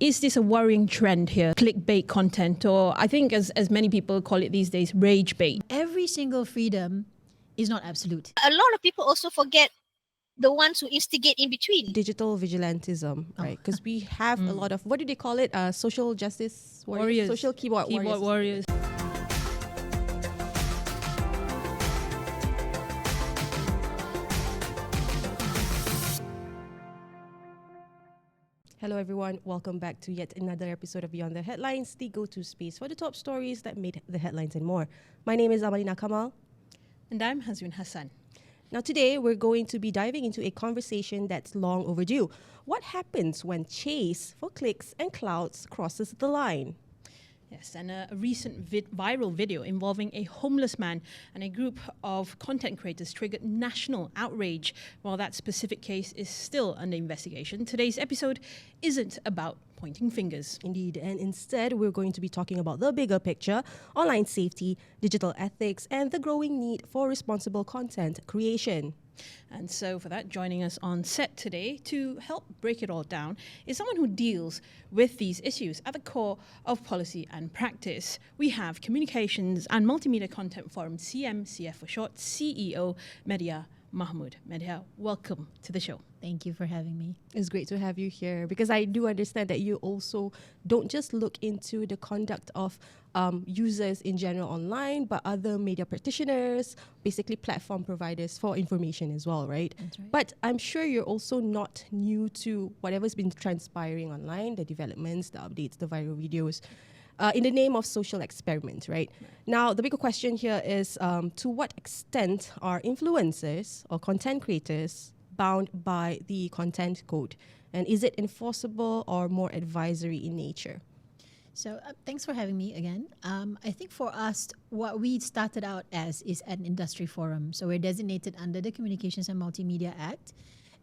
Is this a worrying trend here? Clickbait content, or I think as many people call it these days, Ragebait. Every single freedom is not absolute. A lot of people also forget the ones who instigate in between. Digital vigilantism, right? Because we have a lot of, what do they call it? Social justice warriors. Social keyboard warriors. Hello everyone, welcome back to yet another episode of Beyond the Headlines, the go-to space for the top stories that made the headlines and more. My name is Amalina Kamal. And I'm Hazwin Hassan. Now today, we're going to be diving into a conversation that's long overdue. What happens when chase for clicks and clouds crosses the line? Yes, and a recent viral video involving a homeless man and a group of content creators triggered national outrage. While that specific case is still under investigation, today's episode isn't about pointing fingers. Indeed, and instead we're going to be talking about the bigger picture, online safety, digital ethics, and the growing need for responsible content creation. And so for that, joining us on set today to help break it all down is someone who deals with these issues at the core of policy and practice. We have Communications and Multimedia Content Forum, CMCF for short, CEO Mediha Mahmood. Mediha, welcome to the show. Thank you for having me. It's great to have you here because I do understand that you also don't just look into the conduct of users in general online, but other media practitioners, basically platform providers for information as well, right? That's right. But I'm sure you're also not new to whatever's been transpiring online, the developments, the updates, the viral videos, in the name of social experiment, right? Now, the bigger question here is to what extent are influencers or content creators bound by the content code? And is it enforceable or more advisory in nature? So thanks for having me again. I think for us, what we started out as is an industry forum. So we're designated under the Communications and Multimedia Act.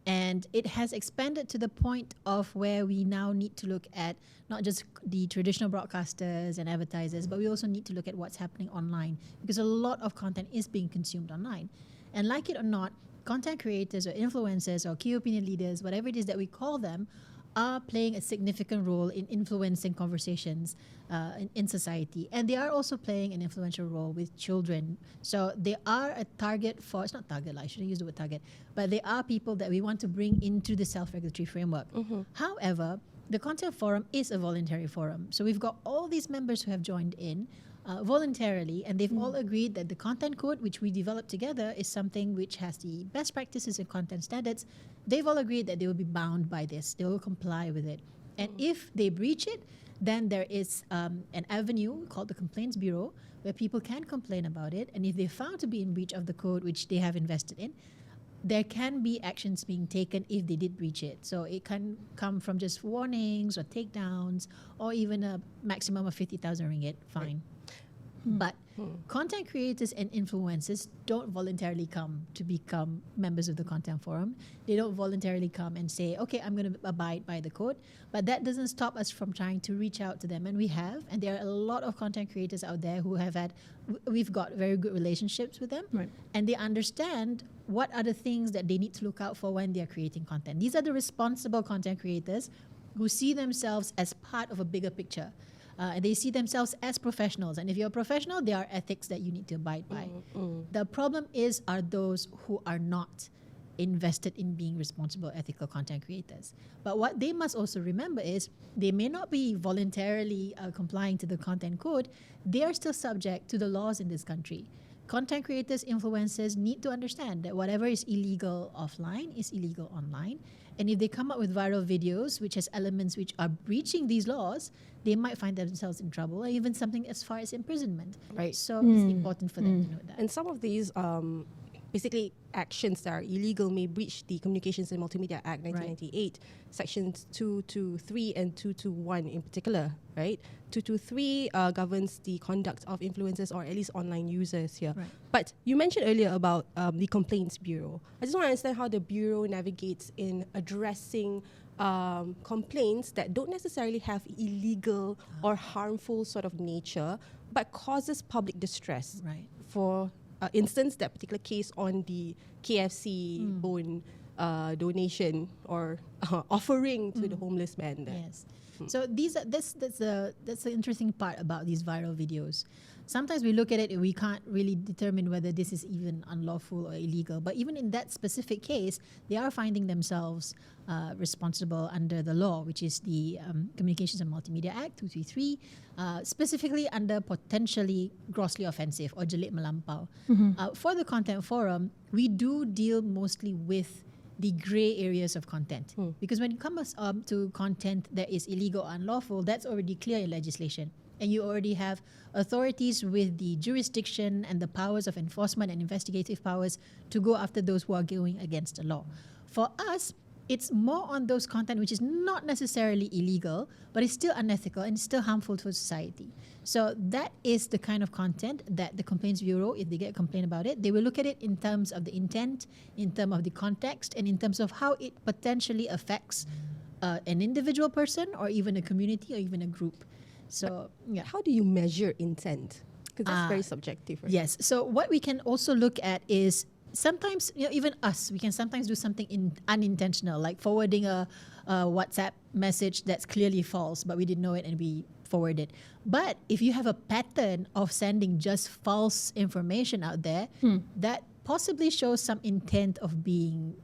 And it has expanded to the point of where we now need to look at not just the traditional broadcasters and advertisers, but we also need to look at what's happening online because a lot of content is being consumed online. And like it or not, content creators or influencers or key opinion leaders, whatever it is that we call them, are playing a significant role in influencing conversations in society. And they are also playing an influential role with children. So they are a target for, it's not target, I shouldn't use the word target, but they are people that we want to bring into the self-regulatory framework. Mm-hmm. However, the Content Forum is a voluntary forum. So we've got all these members who have joined in voluntarily, and they've all agreed that the content code, which we developed together, is something which has the best practices and content standards. They've all agreed that they will be bound by this. They will comply with it. And if they breach it, then there is an avenue called the Complaints Bureau where people can complain about it. And if they're found to be in breach of the code, which they have invested in, there can be actions being taken if they did breach it. So it can come from just warnings or takedowns or even a maximum of 50,000 ringgit fine. Right. But content creators and influencers don't voluntarily come to become members of the Content Forum. They don't voluntarily come and say, okay, I'm going to abide by the code. But that doesn't stop us from trying to reach out to them. And we have. And there are a lot of content creators out there who have we've got very good relationships with them. Right. And they understand what are the things that they need to look out for when they're creating content. These are the responsible content creators who see themselves as part of a bigger picture. And they see themselves as professionals. And if you're a professional, there are ethics that you need to abide by. The problem are those who are not invested in being responsible, ethical content creators. But what they must also remember is they may not be voluntarily complying to the content code. They are still subject to the laws in this country. Content creators, influencers need to understand that whatever is illegal offline is illegal online. And if they come up with viral videos which has elements which are breaching these laws, they might find themselves in trouble, or even something as far as imprisonment. Right. So it's important for them to know that. And some of these basically actions that are illegal may breach the Communications and Multimedia Act 1998, sections 223 and 221 in particular, right? 223 governs the conduct of influencers or at least online users here. Right. But you mentioned earlier about the Complaints Bureau. I just want to understand how the Bureau navigates in addressing complaints that don't necessarily have illegal or harmful sort of nature, but causes public distress. Right. For instance, that particular case on the KFC bone donation or offering to the homeless man there. Yes. So that's the interesting part about these viral videos. Sometimes we look at it and we can't really determine whether this is even unlawful or illegal. But even in that specific case, they are finding themselves responsible under the law, which is the Communications and Multimedia Act 233, specifically under potentially grossly offensive or jelit melampau. For the Content Forum, we do deal mostly with the grey areas of content. Because when it comes to content that is illegal or unlawful, that's already clear in legislation. And you already have authorities with the jurisdiction and the powers of enforcement and investigative powers to go after those who are going against the law. For us, it's more on those content which is not necessarily illegal, but it's still unethical and still harmful to society. So that is the kind of content that the Complaints Bureau, if they get a complaint about it, they will look at it in terms of the intent, in terms of the context, and in terms of how it potentially affects an individual person or even a community or even a group. So, yeah. How do you measure intent? Because that's very subjective, right? Yes. So what we can also look at is sometimes, even us, we can sometimes do something unintentional, like forwarding a WhatsApp message that's clearly false, but we didn't know it and we forward it. But if you have a pattern of sending just false information out there, that possibly shows some intent of being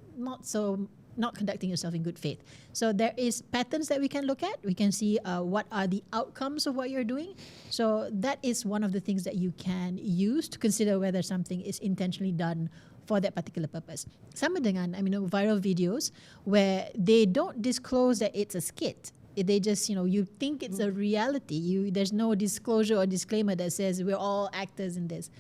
not conducting yourself in good faith. So there is patterns that we can look at. We can see what are the outcomes of what you're doing. So that is one of the things that you can use to consider whether something is intentionally done for that particular purpose. Sama dengan, viral videos where they don't disclose that it's a skit. They just, you think it's a reality. There's no disclosure or disclaimer that says we're all actors in this.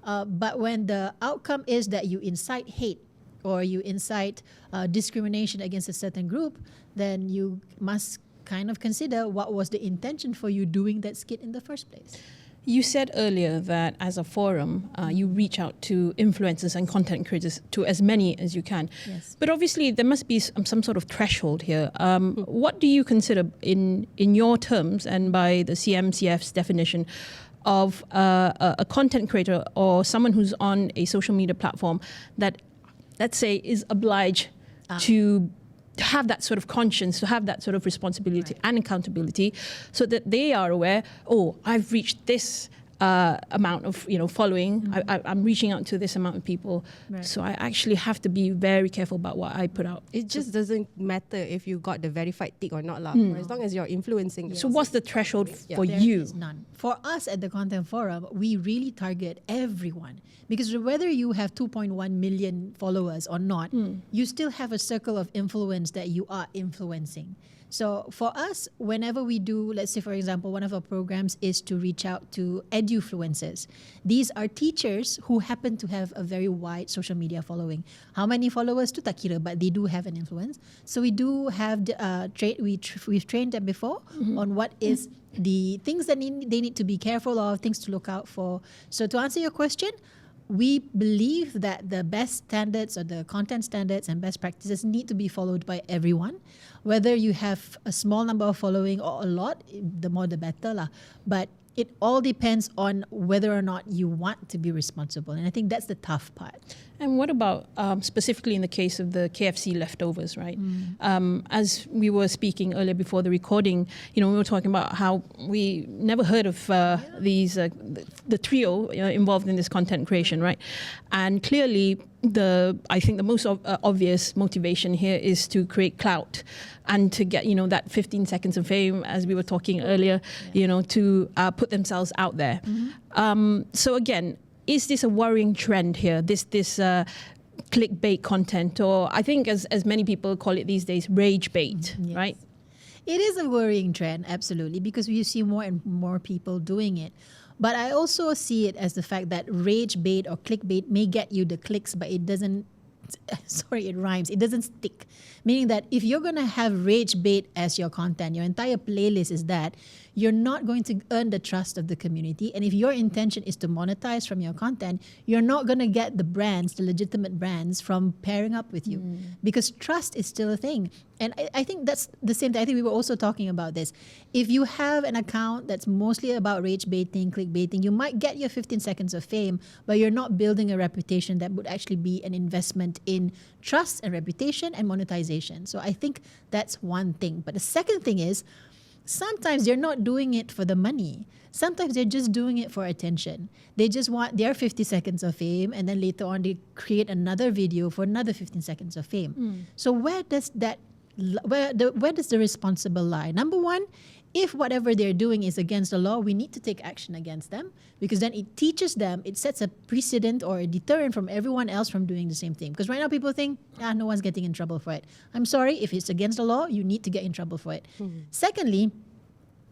But when the outcome is that you incite hate or you incite discrimination against a certain group, then you must kind of consider what was the intention for you doing that skit in the first place. You said earlier that as a forum, you reach out to influencers and content creators, to as many as you can. Yes. But obviously, there must be some sort of threshold here. What do you consider, in your terms and by the CMCF's definition, of a content creator or someone who's on a social media platform that, let's say, is obliged to have that sort of conscience, to have that sort of responsibility and accountability, so that they are aware, I've reached this amount of following, I'm reaching out to this amount of people, so I actually have to be very careful about what I put out. It just doesn't matter if you got the verified tick or not, as long as you're influencing. So what's the threshold for There you? is none. For us at the Content Forum, we really target everyone, because whether you have 2.1 million followers or not, you still have a circle of influence that you are influencing. So for us, whenever we do, let's say, for example, one of our programs is to reach out to edufluencers. These are teachers who happen to have a very wide social media following. How many followers tu tak kira, but they do have an influence. So we do have, we've trained them before on what is the things that they need to be careful of, things to look out for. So to answer your question, we believe that the best standards or the content standards and best practices need to be followed by everyone. Whether you have a small number of following or a lot, the more the better lah. But it all depends on whether or not you want to be responsible. And I think that's the tough part. And what about specifically in the case of the KFC leftovers, right? As we were speaking earlier before the recording, we were talking about how we never heard of the trio involved in this content creation, right? And clearly, I think the most obvious motivation here is to create clout and to get that 15 seconds of fame, as we were talking earlier, to put themselves out there. So again, is this a worrying trend here? This clickbait content, or I think as many people call it these days, Ragebait, right? It is a worrying trend, absolutely, because we see more and more people doing it. But I also see it as the fact that Ragebait or clickbait may get you the clicks, but it doesn't, it rhymes, it doesn't stick. Meaning that if you're going to have Ragebait as your content, your entire playlist is that, you're not going to earn the trust of the community. And if your intention is to monetize from your content, you're not going to get the brands, the legitimate brands, from pairing up with you. Because trust is still a thing. And I think that's the same thing. I think we were also talking about this. If you have an account that's mostly about rage baiting, clickbaiting, you might get your 15 seconds of fame, but you're not building a reputation that would actually be an investment in trust and reputation and monetization. So I think that's one thing. But the second thing is, sometimes they're not doing it for the money. Sometimes they're just doing it for attention. They just want their 50 seconds of fame, and then later on they create another video for another 15 seconds of fame. So where does the responsible lie? Number one, if whatever they're doing is against the law, we need to take action against them, because then it teaches them, it sets a precedent or a deterrent from everyone else from doing the same thing. Because right now people think, no one's getting in trouble for it. I'm sorry, if it's against the law, you need to get in trouble for it. Secondly,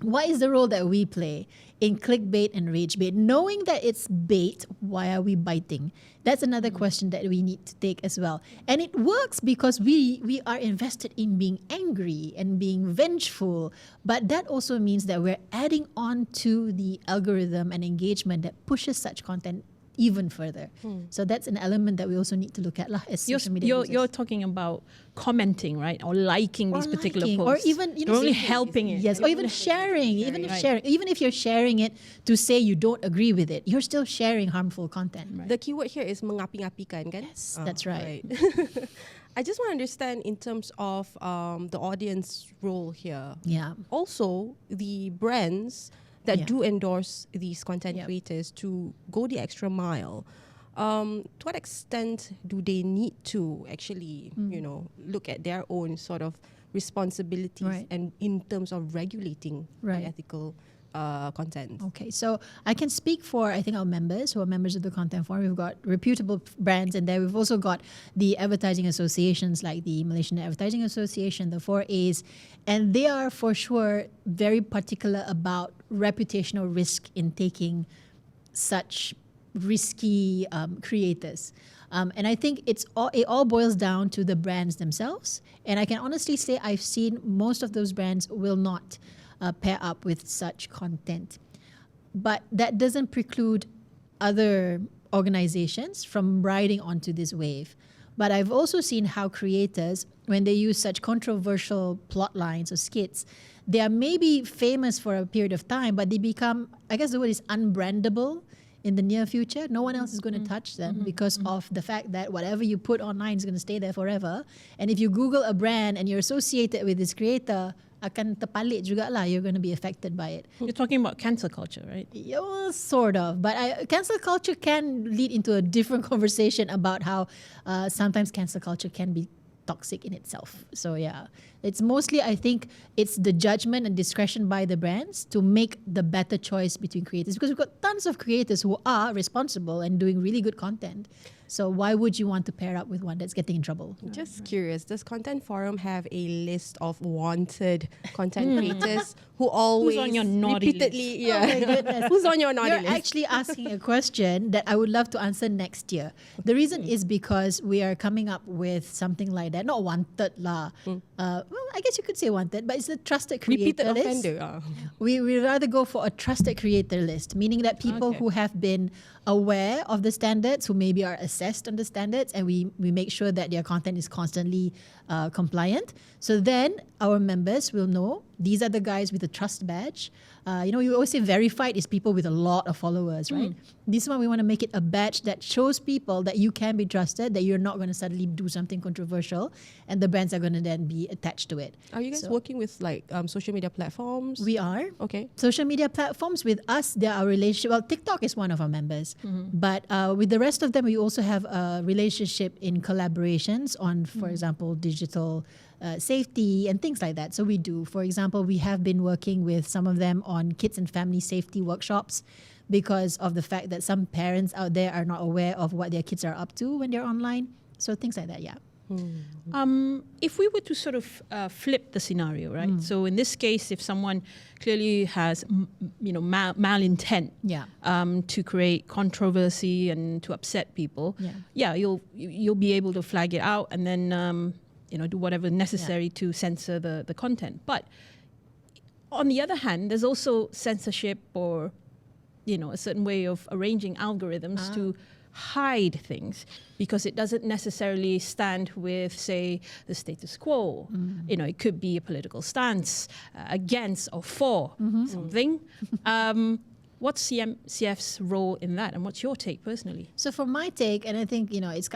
what is the role that we play in clickbait and ragebait? Knowing that it's bait, why are we biting? That's another question that we need to take as well. And it works because we are invested in being angry and being vengeful. But that also means that we're adding on to the algorithm and engagement that pushes such content even further. So that's an element that we also need to look at as social media users. You're talking about commenting, right? Or liking these particular liking, posts. or even you're only helping it. Yes, or even sharing. Even if you're sharing it to say you don't agree with it, you're still sharing harmful content. Right. The keyword here is mengapi-ngapikan, kan? Yes, that's right. I just want to understand in terms of the audience role here. Yeah. Also, the brands that do endorse these content creators to go the extra mile. To what extent do they need to actually, look at their own sort of responsibilities and in terms of regulating ethical content? Okay, so I can speak for, I think, our members who are members of the content forum. We've got reputable brands, and there we've also got the advertising associations like the Malaysian Advertising Association, the 4As, and they are for sure very particular about reputational risk in taking such risky creators. And I think it all boils down to the brands themselves. And I can honestly say I've seen most of those brands will not pair up with such content. But that doesn't preclude other organizations from riding onto this wave. But I've also seen how creators, when they use such controversial plot lines or skits, they are maybe famous for a period of time, but they become, I guess the word is unbrandable in the near future. No one else is going to touch them because of the fact that whatever you put online is going to stay there forever. And if you Google a brand and you're associated with this creator, akan terpalit juga lah, you're going to be affected by it. You're talking about cancel culture, right? Yeah, sort of. But cancel culture can lead into a different conversation about how sometimes cancel culture can be toxic in itself. So yeah, it's mostly, I think, it's the judgment and discretion by the brands to make the better choice between creators, because we've got tons of creators who are responsible and doing really good content. So why would you want to pair up with one that's getting in trouble? Just curious, does Content Forum have a list of wanted content creators who always Who's on your naughty repeatedly list? Oh my goodness. Who's on your naughty You're list? actually asking a question that I would love to answer next year. The reason is because we are coming up with something like that. Not wanted lah. Well, I guess you could say wanted, but it's a trusted creator Repeated list. offender. We rather go for a trusted creator list, meaning that people who have been aware of the standards, who maybe are assessed on the standards, and we make sure that their content is constantly compliant. So then our members will know these are the guys with the trust badge. You always say verified is people with a lot of followers, right? This one, we want to make it a badge that shows people that you can be trusted, that you're not going to suddenly do something controversial, and the brands are going to then be attached to it. Are you guys working with like social media platforms? We are. Okay. Social media platforms with us, there are relationship. Well, TikTok is one of our members, but with the rest of them, we also have a relationship in collaborations on, for example, digital safety and things like that. So we do. For example, we have been working with some of them on kids and family safety workshops because of the fact that some parents out there are not aware of what their kids are up to when they're online. So things like that, yeah. If we were to sort of flip the scenario, right? So in this case, if someone clearly has, malintent to create controversy and to upset people, you'll be able to flag it out and then do whatever necessary to censor the content. But on the other hand, there's also censorship or a certain way of arranging algorithms to hide things because it doesn't necessarily stand with, say, the status quo. It could be a political stance against or for something. What's CMCF's role in that, and what's your take personally? So for my take, and I think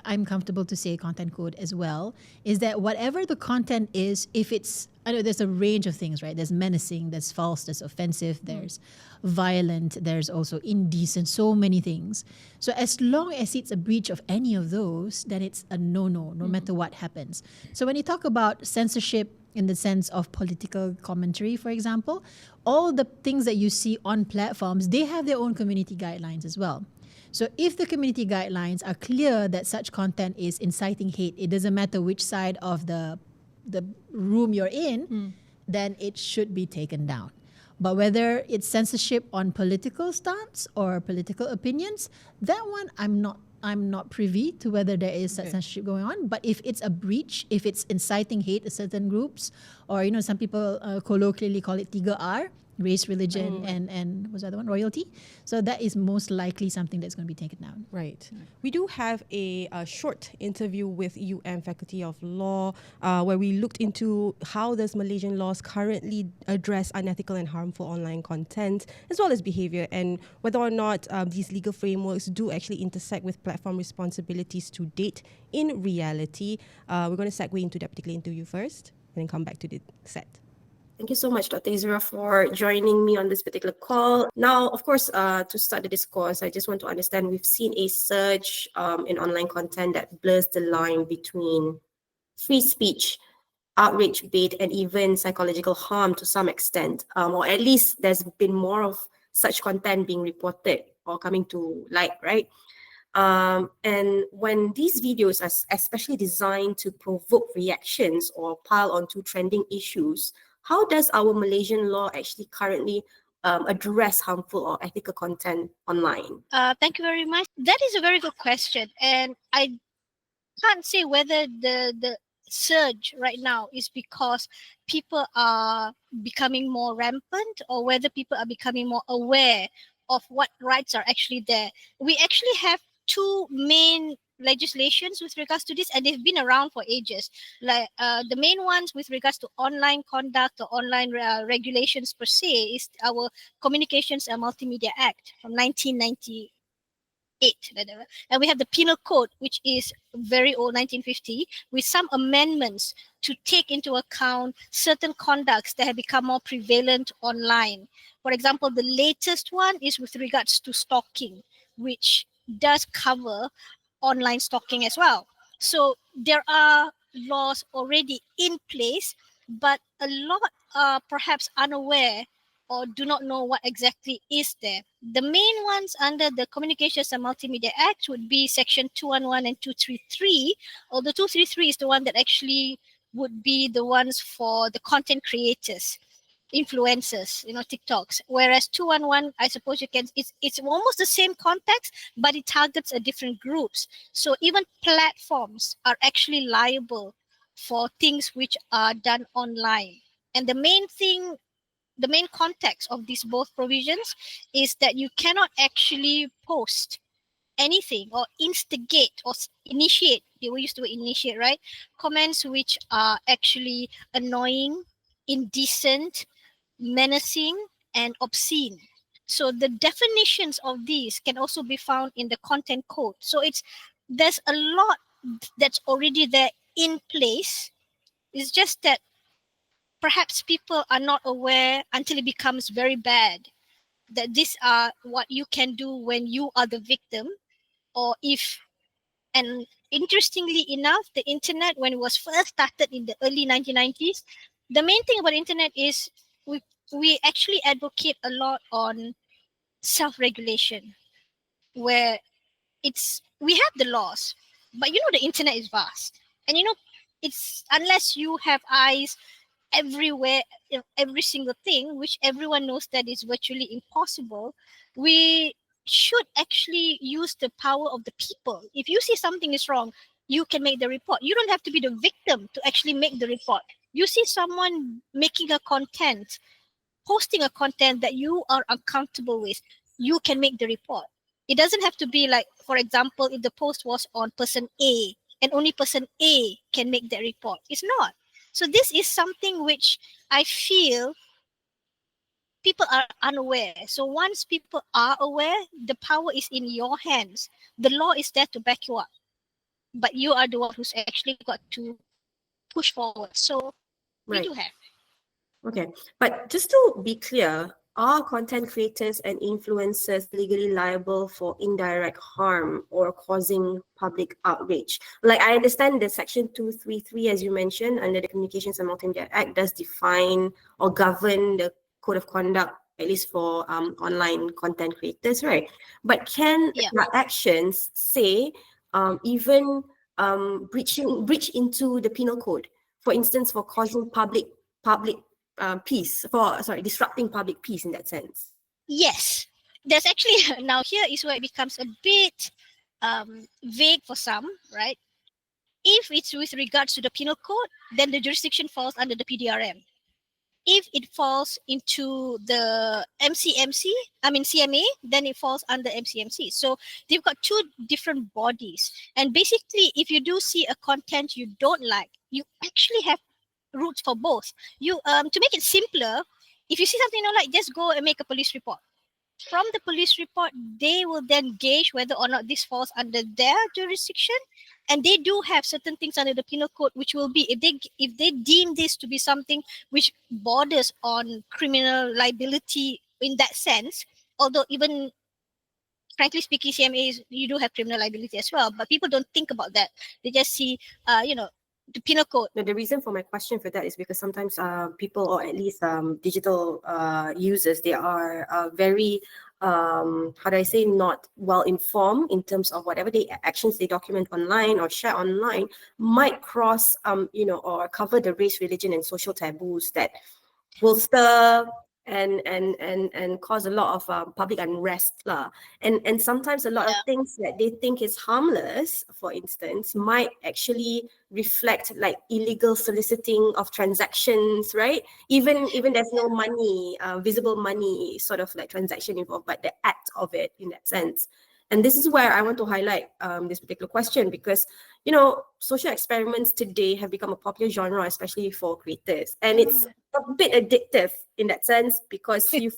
I'm comfortable to say content code as well, is that whatever the content is, if it's, I know there's a range of things, right? There's menacing, there's false, there's offensive, there's violent, there's also indecent, so many things. So as long as it's a breach of any of those, then it's a no matter what happens. So when you talk about censorship in the sense of political commentary, for example, all the things that you see on platforms, they have their own community guidelines as well. So if the community guidelines are clear that such content is inciting hate, it doesn't matter which side of the room you're in, then it should be taken down. But whether it's censorship on political stance or political opinions, that one I'm not privy to whether there is such censorship going on. But if it's a breach, if it's inciting hate to certain groups, or some people colloquially call it 3R, race, religion, and what's the other one? Royalty. So that is most likely something that's going to be taken down. Right. We do have a short interview with Faculty of Law where we looked into how does Malaysian laws currently address unethical and harmful online content as well as behavior, and whether or not these legal frameworks do actually intersect with platform responsibilities to date in reality. We're going to segue into that particular interview first and then come back to the set. Thank you so much, Dr. Izra, for joining me on this particular call. Now, of course, to start the discourse, I just want to understand, we've seen a surge in online content that blurs the line between free speech, outrage, bait, and even psychological harm to some extent, or at least there's been more of such content being reported or coming to light, right? And when these videos are especially designed to provoke reactions or pile onto trending issues, how does our Malaysian law actually currently address harmful or ethical content online? Thank you very much. That is a very good question, and I can't say whether the surge right now is because people are becoming more rampant or whether people are becoming more aware of what rights are actually there. We actually have two main legislations with regards to this, and they've been around for ages. Like the main ones with regards to online conduct or online regulations per se is our Communications and Multimedia Act from 1998. And we have the Penal Code, which is very old, 1950, with some amendments to take into account certain conducts that have become more prevalent online. For example, the latest one is with regards to stalking, which does cover online stalking as well. So there are laws already in place, but a lot are perhaps unaware or do not know what exactly is there. The main ones under the Communications and Multimedia Act would be Section 211 and 233, although 233 is the one that actually would be the ones for the content creators, influencers, TikToks. Whereas 211, I suppose it's almost the same context, but it targets a different groups. So even platforms are actually liable for things which are done online. And the main context of these both provisions is that you cannot actually post anything or instigate or initiate, they will use the word initiate, right? Comments which are actually annoying, indecent, menacing, and obscene. So the definitions of these can also be found in the content code. So there's a lot that's already there in place. It's just that perhaps people are not aware until it becomes very bad that these are what you can do when you are the victim, or if. And interestingly enough, the internet, when it was first started in the early 1990s, the main thing about internet is we actually advocate a lot on self-regulation, where we have the laws, but the internet is vast, and it's unless you have eyes everywhere, every single thing, which everyone knows that is virtually impossible. We should actually use the power of the people. If you see something is wrong, you can make the report. You don't have to be the victim to actually make the report. You see someone making a content, posting a content that you are uncomfortable with, you can make the report. It doesn't have to be like, for example, if the post was on person A and only person A can make that report. It's not. So this is something which I feel people are unaware. So once people are aware, the power is in your hands. The law is there to back you up, but you are the one who's actually got to push forward. So we Right. do have. Okay. But just to be clear, are content creators and influencers legally liable for indirect harm or causing public outrage? Like, I understand that Section 233, as you mentioned, under the Communications and Multimedia Act, does define or govern the code of conduct, at least for online content creators, right? But can Yeah. their actions, say, even breach into the penal code? For instance, for causing public peace, disrupting public peace in that sense. Yes. There's actually now here is where it becomes a bit vague for some, right? If it's with regards to the penal code, then the jurisdiction falls under the PDRM. If it falls into the CMA, then it falls under MCMC. So they've got two different bodies. And basically, if you do see a content you don't like, you actually have routes for both. You to make it simpler, if you see something you don't like, just go and make a police report. From the police report, they will then gauge whether or not this falls under their jurisdiction, and they do have certain things under the penal code which will be, if they deem this to be something which borders on criminal liability in that sense, although even frankly speaking, CMAs, you do have criminal liability as well, but people don't think about that. They just see the penal code. The reason for my question for that is because sometimes people, or at least digital users, they are very how do I say, not well informed in terms of whatever actions they document online or share online might cross or cover the race, religion, and social taboos that will stir and cause a lot of public unrest lah. And sometimes a lot of things that they think is harmless, for instance, might actually reflect like illegal soliciting of transactions, right? Even there's no money, visible money sort of like transaction involved, but the act of it in that sense. And this is where I want to highlight this particular question, because, social experiments today have become a popular genre, especially for creators. And it's a bit addictive in that sense, because you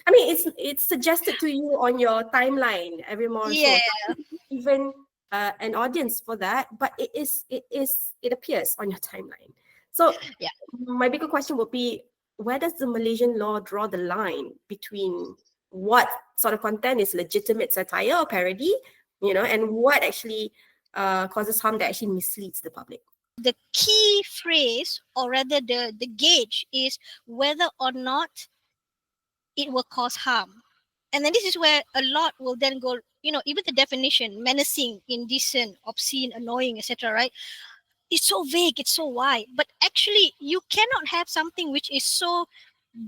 it's suggested to you on your timeline every morning. Yeah. So even an audience for that, but it appears on your timeline. So my bigger question would be, where does the Malaysian law draw the line between what sort of content is legitimate satire or parody, and what actually causes harm that actually misleads the public? The key phrase, or rather the gauge, is whether or not it will cause harm. And then this is where a lot will then go, even the definition, menacing, indecent, obscene, annoying, etc., right? It's so vague, it's so wide. But actually, you cannot have something which is so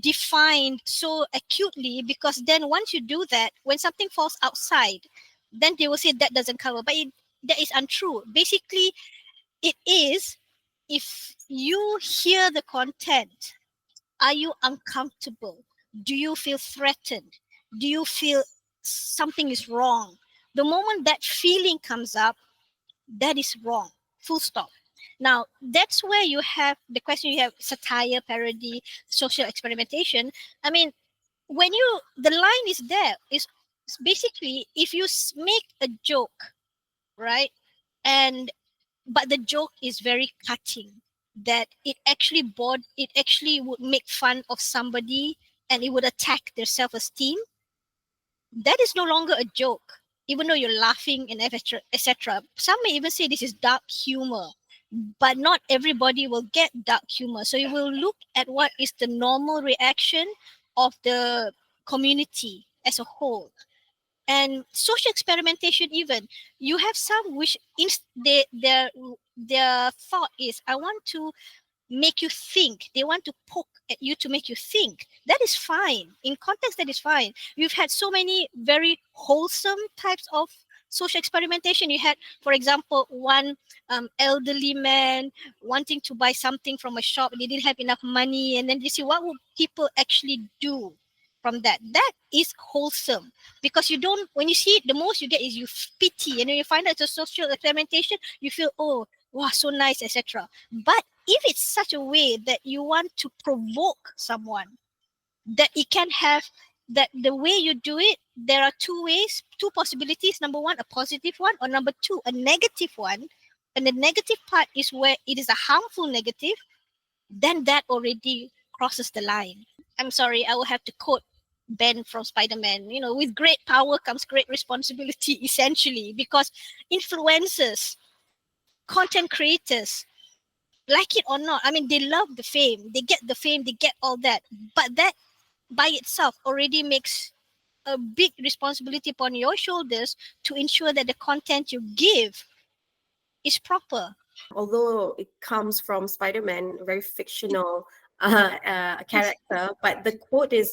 defined so acutely, because then once you do that, when something falls outside, then they will say that doesn't cover. But that is untrue. Basically, it is, if you hear the content, are you uncomfortable? Do you feel threatened? Do you feel something is wrong? The moment that feeling comes up, that is wrong. Full stop. Now, that's where you have the question, you have satire, parody, social experimentation. I mean, the line is there. Is basically, if you make a joke, right? But the joke is very cutting, that it actually would make fun of somebody and it would attack their self-esteem, that is no longer a joke, even though you're laughing and etc. Some may even say this is dark humor, but not everybody will get dark humor. So you will look at what is the normal reaction of the community as a whole. And social experimentation, even, you have some which their thought is, I want to make you think. They want to poke at you to make you think. That is fine. In context, that is fine. We've had so many very wholesome types of social experimentation. You had, for example, one elderly man wanting to buy something from a shop. They didn't have enough money. And then you see, what would people actually do from that? That is wholesome, because when you see it, the most you get is you pity. And when you find out it's a social experimentation, you feel, oh, wow, so nice, etc. But if it's such a way that you want to provoke someone, that it can have, that the way you do it, there are two ways, two possibilities. Number one, a positive one, or number two, a negative one. And the negative part is where it is a harmful negative, then that already crosses the line. I'm sorry, I will have to quote Ben from Spider-Man, with great power comes great responsibility, essentially, because influencers, content creators, like it or not, I mean, they love the fame, they get all that, but that by itself already makes a big responsibility upon your shoulders to ensure that the content you give is proper. Although it comes from Spider-Man, a very fictional character, but the quote is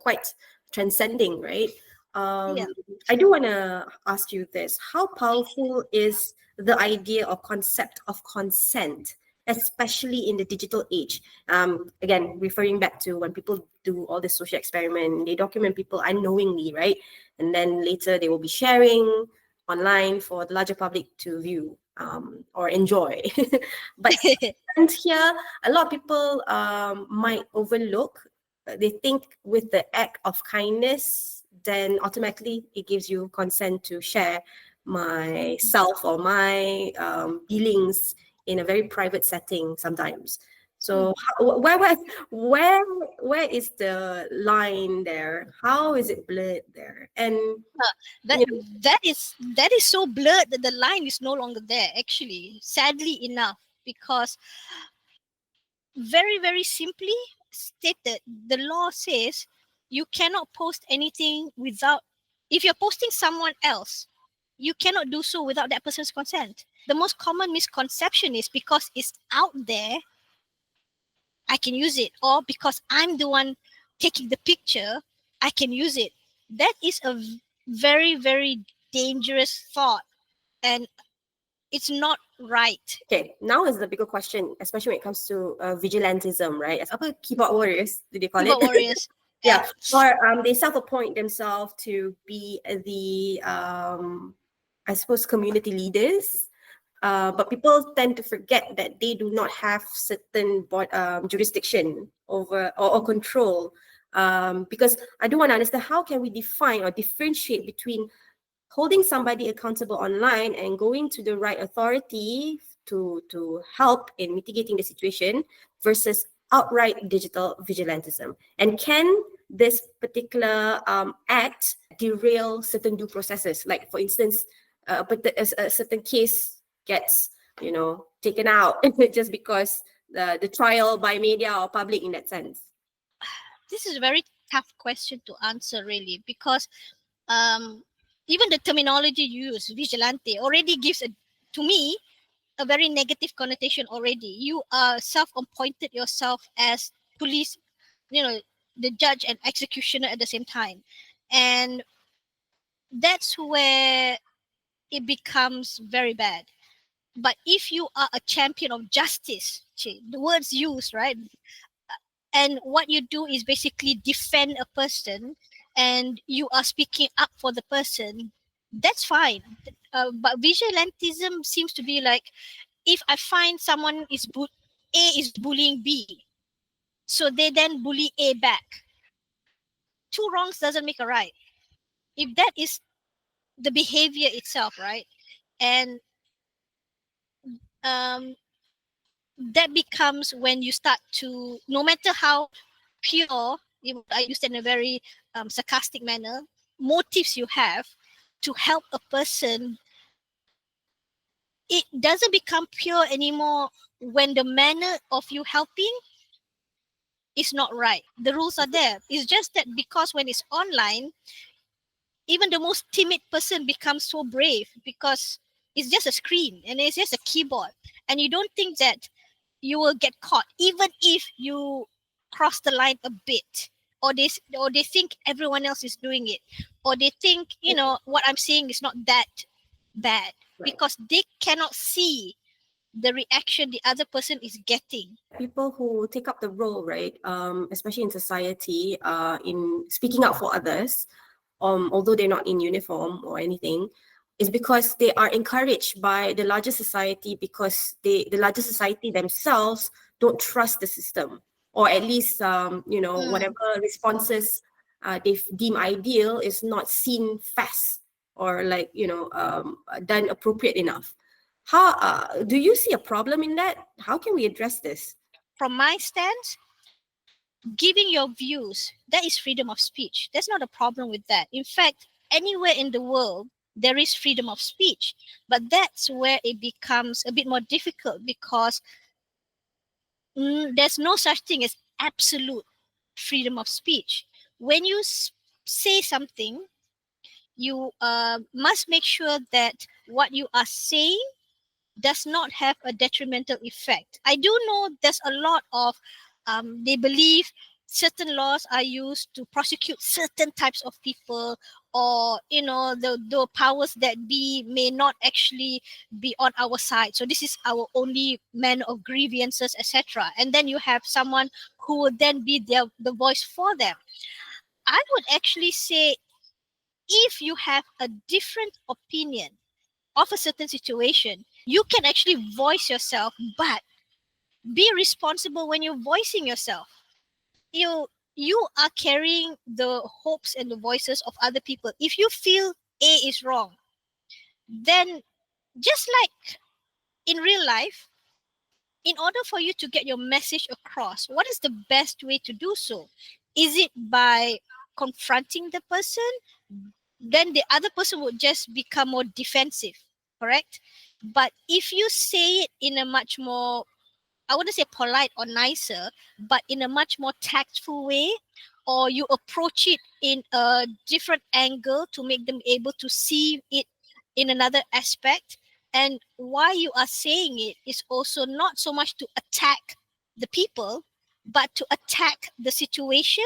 quite transcending, right? Yeah. I do want to ask you this. How powerful is the idea or concept of consent, especially in the digital age? Again, referring back to when people do all this social experiment, they document people unknowingly, right? And then later they will be sharing online for the larger public to view or enjoy. But and here, a lot of people might overlook. They think with the act of kindness, then automatically it gives you consent to share myself or my dealings in a very private setting sometimes. So where is the line there? How is it blurred there? And that is so blurred that the line is no longer there, actually, sadly enough, because very, very simply stated, the law says you cannot post anything without, if you're posting someone else, you cannot do so without that person's consent. The most common misconception is because it's out there, I can use it, or because I'm the one taking the picture, I can use it. That is a very, very dangerous thought, and it's not right. Okay, now is the bigger question, especially when it comes to vigilantism, right? As apa keyboard warriors, do they call Keyboard it? warriors. Yeah, or they self-appoint themselves to be the I suppose community leaders. But people tend to forget that they do not have certain jurisdiction over or control. Because I do want to understand, how can we define or differentiate between holding somebody accountable online and going to the right authority to help in mitigating the situation versus outright digital vigilantism? And can this particular act derail certain due processes? Like, for instance, a certain case gets taken out just because the trial by media or public in that sense. This is a very tough question to answer, really, because even the terminology used, vigilante, already gives to me a very negative connotation already. You are self-appointed yourself as police, the judge and executioner at the same time. And that's where it becomes very bad. But if you are a champion of justice, the words used, right? And what you do is basically defend a person and you are speaking up for the person, that's fine. But vigilantism seems to be like, if I find someone A is bullying B, so they then bully A back. Two wrongs doesn't make a right. If that is the behavior itself, right? And that becomes when you start to, no matter how pure, I used it in a very sarcastic manner, motives you have to help a person, it doesn't become pure anymore when the manner of you helping is not right. The rules are there. It's just that because when it's online, even the most timid person becomes so brave because it's just a screen and it's just a keyboard. And you don't think that you will get caught, even if you cross the line a bit. Or they think everyone else is doing it. Or they think, what I'm saying is not that bad. Right. Because they cannot see the reaction the other person is getting. People who take up the role, right, especially in society, in speaking up for others, although they're not in uniform or anything, is because they are encouraged by the larger society, because the larger society themselves don't trust the system, or at least whatever responses they deem ideal is not seen fast or done appropriate enough. How do you see a problem in that? How can we address this? From my stance, giving your views, that is freedom of speech. There's not a problem with that. In fact, anywhere in the world, there is freedom of speech. But that's where it becomes a bit more difficult, because there's no such thing as absolute freedom of speech. When you say something, you must make sure that what you are saying does not have a detrimental effect. I do know there's a lot of, they believe certain laws are used to prosecute certain types of people, or the powers that be may not actually be on our side, so this is our only manner of grievances, etc. And then you have someone who would then be the voice for them. I would actually say, if you have a different opinion of a certain situation, you can actually voice yourself, but be responsible when you're voicing yourself. You are carrying the hopes and the voices of other people. If you feel A is wrong, then just like in real life, in order for you to get your message across, what is the best way to do so? Is it by confronting the person? Then the other person would just become more defensive, correct? But if you say it in a much more, I wouldn't say polite or nicer, but in a much more tactful way, or you approach it in a different angle to make them able to see it in another aspect. And why you are saying it is also not so much to attack the people, but to attack the situation,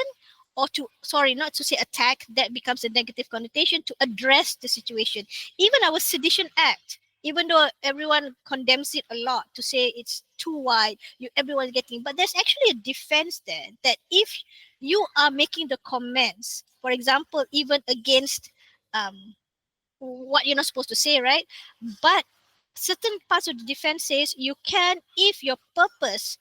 or to, sorry, not to say attack, that becomes a negative connotation, to address the situation. Even our Sedition Act, even though everyone condemns it a lot to say it's too wide, everyone's getting, but there's actually a defense there, that if you are making the comments, for example, even against what you're not supposed to say, right? But certain parts of the defense says you can, if your purpose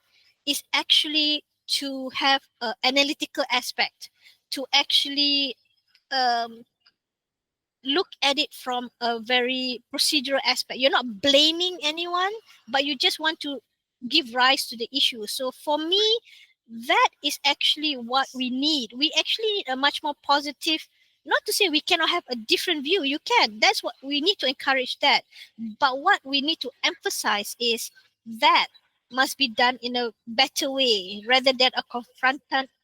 is actually to have an analytical aspect, to actually look at it from a very procedural aspect. You're not blaming anyone, but you just want to give rise to the issue. So for me, that is actually what we need. We actually need a much more positive, not to say we cannot have a different view. You can. That's what we need to encourage that. But what we need to emphasize is that must be done in a better way rather than a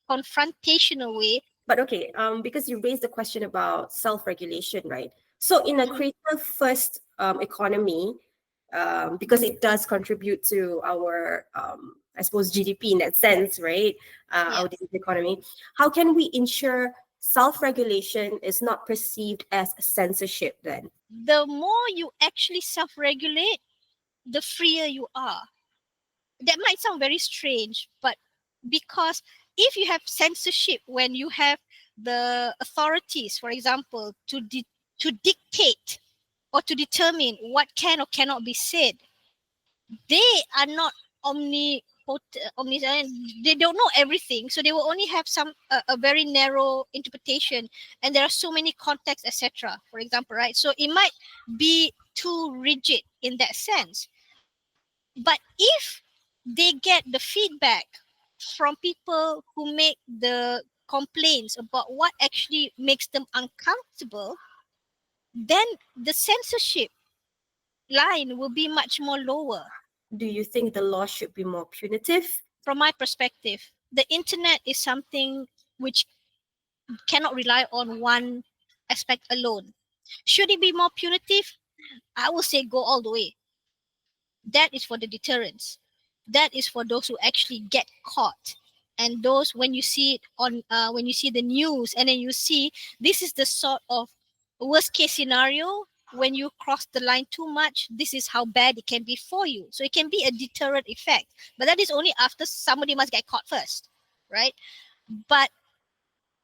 confrontational way. But okay, because you raised the question about self-regulation, right? So in a creator first economy, because it does contribute to our, I suppose, GDP in that sense, right? Our digital economy. How can we ensure self-regulation is not perceived as censorship then? The more you actually self-regulate, the freer you are. That might sound very strange, but because if you have censorship, when you have the authorities, for example, to dictate or to determine what can or cannot be said, they are not omniscient. They don't know everything, so they will only have a very narrow interpretation, and there are so many contexts, etc. For example, right? So it might be too rigid in that sense. But if they get the feedback from people who make the complaints about what actually makes them uncomfortable, then the censorship line will be much more lower. Do you think the law should be more punitive? From my perspective, the internet is something which cannot rely on one aspect alone. Should it be more punitive? I will say go all the way. That is for the deterrence. That is for those who actually get caught. And those, when you see it on, when you see the news, and then you see this is the sort of worst case scenario, when you cross the line too much, this is how bad it can be for you. So it can be a deterrent effect, but that is only after somebody must get caught first, right? But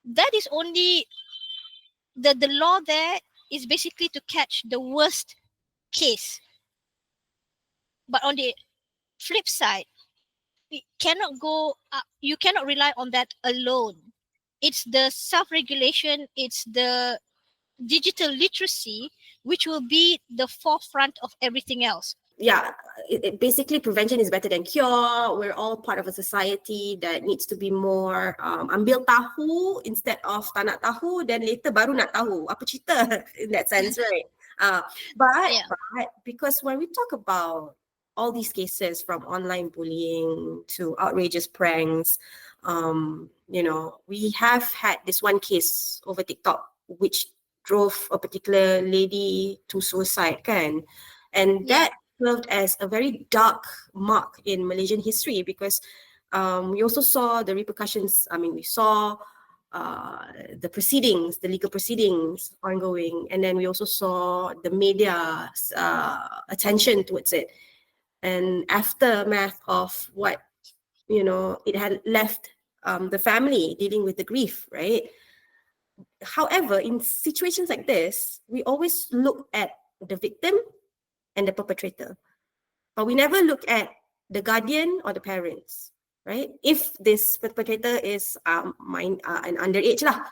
that is only the law there is basically to catch the worst case. But on the flip side, it cannot go. You cannot rely on that alone. It's the self-regulation. It's the digital literacy which will be the forefront of everything else. Yeah, basically prevention is better than cure. We're all part of a society that needs to be more ambil tahu instead of tak nak tahu, then later baru nak tahu apa cerita in that sense, right? But because when we talk about all these cases from online bullying to outrageous pranks, we have had this one case over TikTok which drove a particular lady to suicide, kan? And that served as a very dark mark in Malaysian history because we also saw the repercussions. I mean, we saw the proceedings, the legal proceedings ongoing, and then we also saw the media's attention towards it. And aftermath of what, it had left the family dealing with the grief, right? However, in situations like this, we always look at the victim and the perpetrator, but we never look at the guardian or the parents, right? If this perpetrator is an underage lah.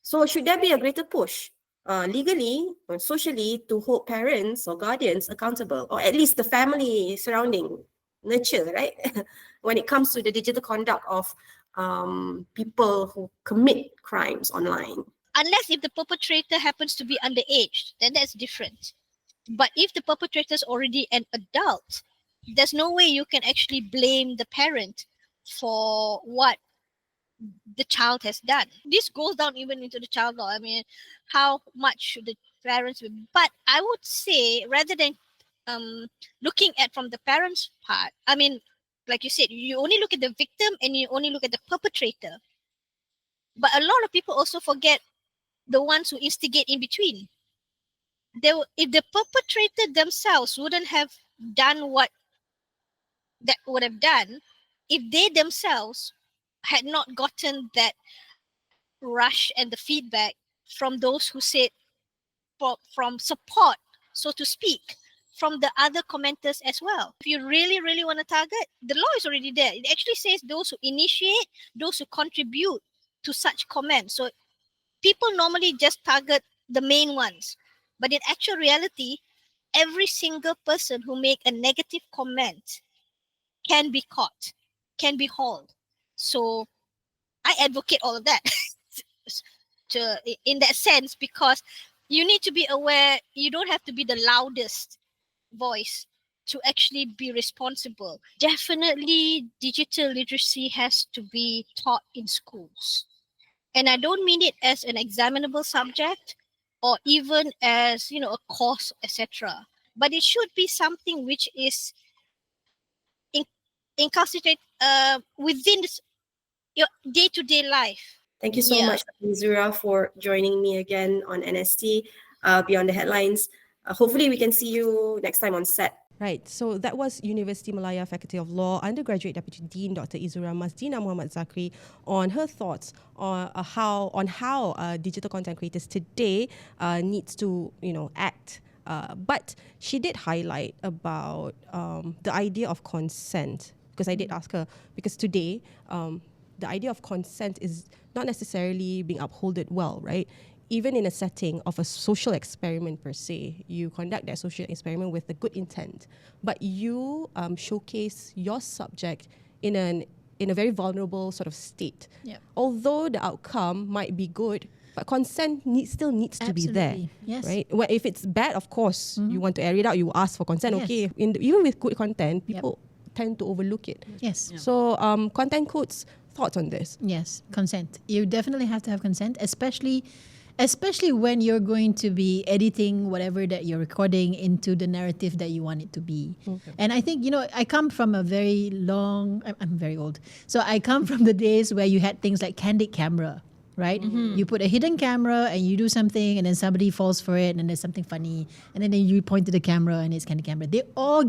So should there be a greater push legally or socially to hold parents or guardians accountable, or at least the family surrounding nurture, right? When it comes to the digital conduct of people who commit crimes online. Unless if the perpetrator happens to be underage, then that's different. But if the perpetrator is already an adult, there's no way you can actually blame the parent for what the child has done. This goes down even into the child law. I mean, how much should the parents be? But I would say, rather than looking at from the parents' part, I mean, like you said, you only look at the victim and you only look at the perpetrator. But a lot of people also forget the ones who instigate in between. If the perpetrator themselves wouldn't have done what that would have done, if they themselves had not gotten that rush and the feedback from those who said, from support, so to speak, from the other commenters as well. If you really, really want to target, the law is already there. It actually says those who initiate, those who contribute to such comments. So people normally just target the main ones. But in actual reality, every single person who make a negative comment can be caught, can be hauled. So I advocate all of that in that sense, because you need to be aware, you don't have to be the loudest voice to actually be responsible. Definitely digital literacy has to be taught in schools. And I don't mean it as an examinable subject or even as, a course, etc. But it should be something which is inculcated within your day-to-day life. Thank you so much, Zura, for joining me again on NST Beyond the Headlines. Hopefully we can see you next time on set. Right, so that was University Malaya Faculty of Law Undergraduate Deputy Dean Dr. Izura Masdina Muhammad Zakri on her thoughts on how digital content creators today needs to act. But she did highlight about the idea of consent, because I did ask her, because today the idea of consent is not necessarily being upholded well, right? Even in a setting of a social experiment per se, you conduct that social experiment with a good intent, but you showcase your subject in a very vulnerable sort of state. Yep. Although the outcome might be good, but consent still needs to be there, yes. right? Well, if it's bad, of course, you want to air it out, you ask for consent. Yes. Okay, even with good content, people tend to overlook it. Yes. Yeah. So content codes, thoughts on this? Yes, consent. You definitely have to have consent, especially when you're going to be editing whatever that you're recording into the narrative that you want it to be. Okay. And I think, I come from I'm very old. So I come from the days where you had things like candid camera, right? Mm-hmm. You put a hidden camera and you do something and then somebody falls for it and there's something funny and then you point to the camera and it's candid camera. They all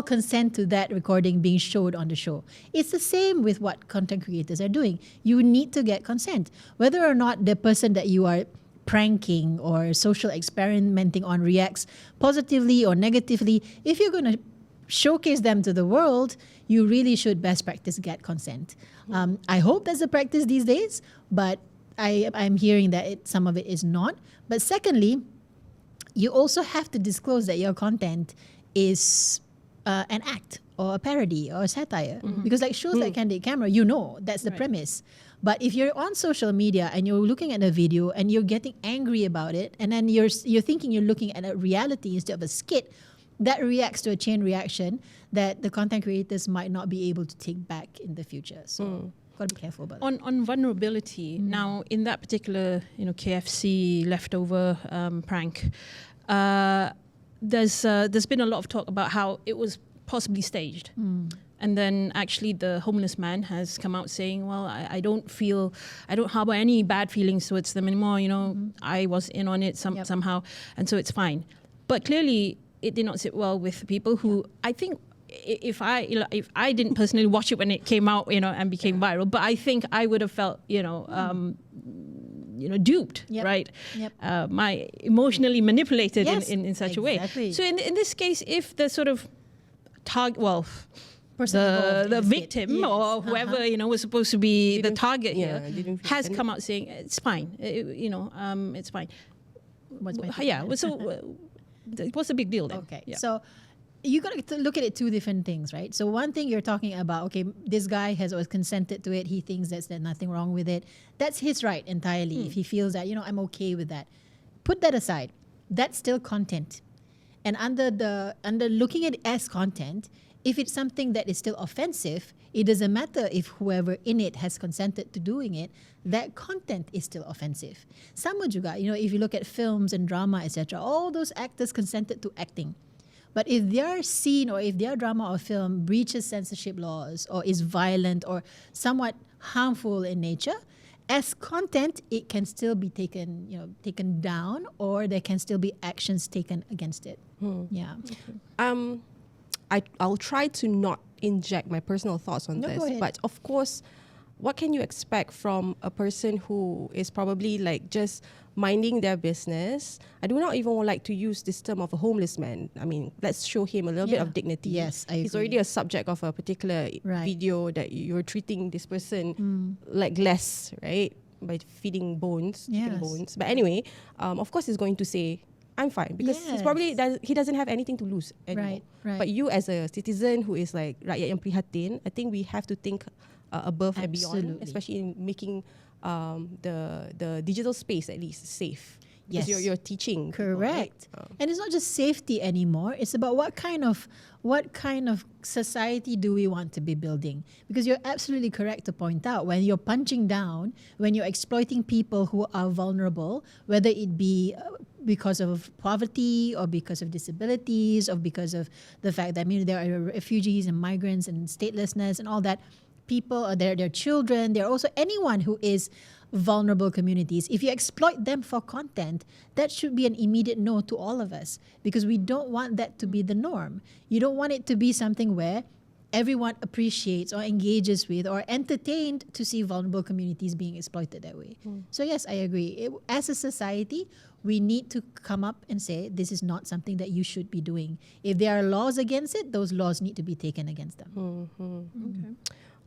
consent to that recording being showed on the show. It's the same with what content creators are doing. You need to get consent. Whether or not the person that you are pranking or social experimenting on reacts positively or negatively, if you're going to showcase them to the world, you really should best practice get consent. I hope that's the practice these days, but I'm hearing that some of it is not. But secondly, you also have to disclose that your content is an act or a parody or a satire. Because like shows like Candid Camera, that's the premise. But if you're on social media and you're looking at a video and you're getting angry about it, and then you're thinking you're looking at a reality instead of a skit, that reacts to a chain reaction that the content creators might not be able to take back in the future. So gotta be careful about that. On vulnerability, now in that particular KFC leftover prank, there's been a lot of talk about how it was possibly staged. And then actually the homeless man has come out saying, well, I don't harbor any bad feelings towards them anymore. I was in on it somehow. And so it's fine. But clearly it did not sit well with people who I think if I didn't personally watch it when it came out, and became viral, but I think I would have felt, duped, right? My emotionally manipulated in such a way. So in this case, if the sort of the victim or whoever was supposed to be the target here has come out saying it's fine, it's fine. What's the big deal then? Okay, so you got to look at it two different things, right? So one thing you're talking about, okay, this guy has always consented to it. He thinks there's nothing wrong with it. That's his right entirely. If he feels that, I'm okay with that. Put that aside. That's still content. And under looking at it as content, if it's something that is still offensive, it doesn't matter if whoever in it has consented to doing it, that content is still offensive. Sama juga, if you look at films and drama, etc., all those actors consented to acting. But if their scene or if their drama or film breaches censorship laws or is violent or somewhat harmful in nature, as content, it can still be taken down, or there can still be actions taken against it. Yeah. I'll try to not inject my personal thoughts on this, but of course, what can you expect from a person who is probably like just minding their business? I do not even like to use this term of a homeless man. I mean, let's show him a little bit of dignity. Yes, I He's agree. already a subject of a particular video that you're treating this person like less, right? By feeding bones, chicken bones. But anyway, of course, he's going to say, I'm fine, because he's probably he doesn't have anything to lose anymore. Right. But you as a citizen who is like rakyat yang prihatin, I think we have to think above and beyond, especially in making the digital space at least safe. Because you're teaching. Correct. People, right? And it's not just safety anymore. It's about what kind of society do we want to be building? Because you're absolutely correct to point out, when you're punching down, when you're exploiting people who are vulnerable, whether it be because of poverty or because of disabilities or because of the fact that there are refugees and migrants and statelessness and all that, people or their children, they're also anyone who is vulnerable communities. If you exploit them for content, that should be an immediate no to all of us, because we don't want that to be the norm. You don't want it to be something where everyone appreciates or engages with or entertained to see vulnerable communities being exploited that way. So yes, I agree. As a society, we need to come up and say, this is not something that you should be doing. If there are laws against it, those laws need to be taken against them. Okay.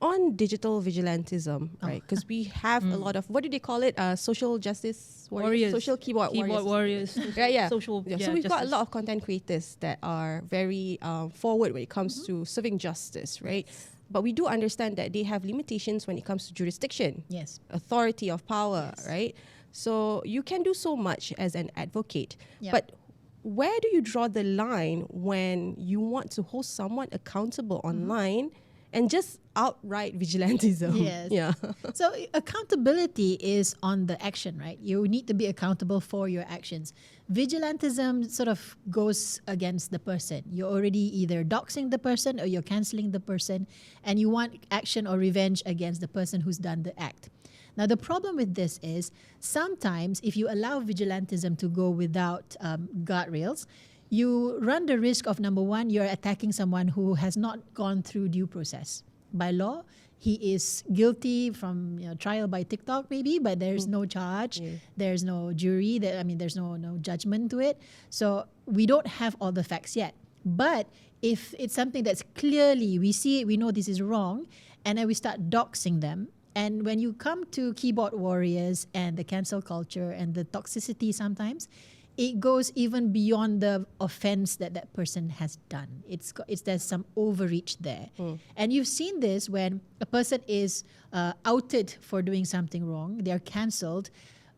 On digital vigilantism, right? Because we have a lot of, what do they call it? Social justice warriors, social keyboard warriors. Social. So we've got a lot of content creators that are very forward when it comes to serving justice, right? But we do understand that they have limitations when it comes to jurisdiction, authority of power, right? So you can do so much as an advocate, but where do you draw the line when you want to hold someone accountable online and just outright vigilantism? So accountability is on the action, right? You need to be accountable for your actions. Vigilantism sort of goes against the person. You're already either doxing the person or you're cancelling the person, and you want action or revenge against the person who's done the act. Now, the problem with this is sometimes if you allow vigilantism to go without guardrails, you run the risk of, number one, you're attacking someone who has not gone through due process. By law, he is guilty from trial by TikTok maybe, but there's no charge, there's no jury, there's no judgment to it. So we don't have all the facts yet. But if it's something that's clearly, we see it, we know this is wrong, and then we start doxing them. And when you come to keyboard warriors and the cancel culture and the toxicity sometimes, it goes even beyond the offense that that person has done. There's some overreach there. And you've seen this when a person is outed for doing something wrong, they're cancelled,